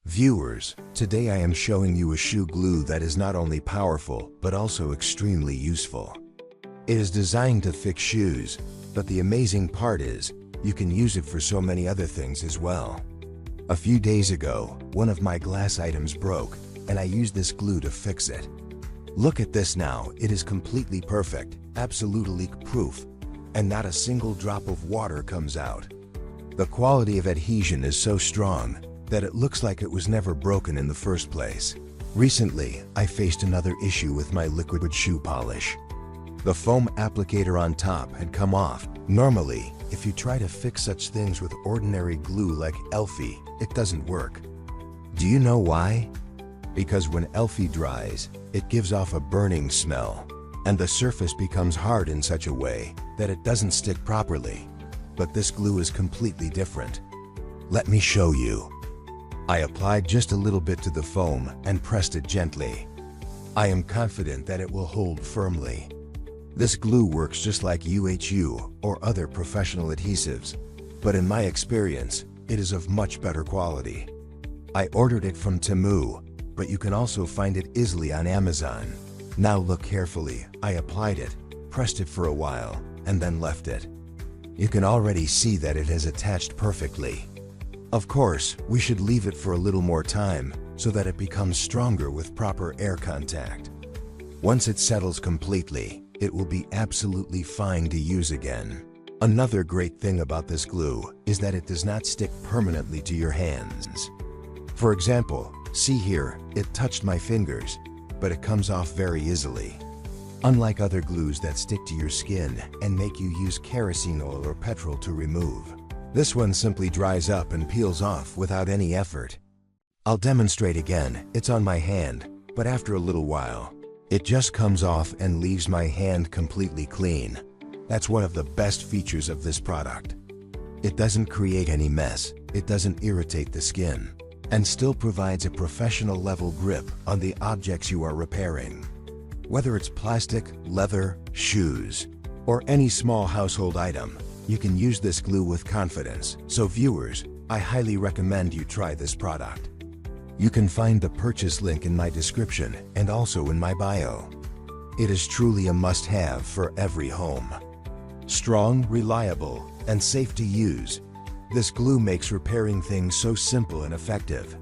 Viewers, today I am showing you a shoe glue that is not only powerful, but also extremely useful. It is designed to fix shoes, but the amazing part is, you can use it for so many other things as well. A few days ago, one of my glass items broke, and I used this glue to fix it. Look at this now, it is completely perfect, absolutely leak-proof, and not a single drop of water comes out. The quality of adhesion is so strong that it looks like it was never broken in the first place. Recently, I faced another issue with my liquid shoe polish. The foam applicator on top had come off. Normally, if you try to fix such things with ordinary glue like Elfie, it doesn't work. Do you know why? Because when Elfie dries, it gives off a burning smell, and the surface becomes hard in such a way that it doesn't stick properly. But this glue is completely different. Let me show you. I applied just a little bit to the foam and pressed it gently. I am confident that it will hold firmly. This glue works just like UHU or other professional adhesives, but in my experience, it is of much better quality. I ordered it from Temu, but you can also find it easily on Amazon. Now look carefully. I applied it, pressed it for a while, and then left it. You can already see that it has attached perfectly. Of course, we should leave it for a little more time so that it becomes stronger with proper air contact. Once it settles completely, it will be absolutely fine to use again. Another great thing about this glue is that it does not stick permanently to your hands. For example, see here, it touched my fingers, but it comes off very easily. Unlike other glues that stick to your skin and make you use kerosene oil or petrol to remove, this one simply dries up and peels off without any effort. I'll demonstrate again. It's on my hand, but after a little while, it just comes off and leaves my hand completely clean. That's one of the best features of this product. It doesn't create any mess, it doesn't irritate the skin, and still provides a professional level grip on the objects you are repairing. Whether it's plastic, leather, shoes, or any small household item, you can use this glue with confidence. So viewers, I highly recommend you try this product. You can find the purchase link in my description and also in my bio. It is truly a must-have for every home. Strong, reliable, and safe to use, this glue makes repairing things so simple and effective.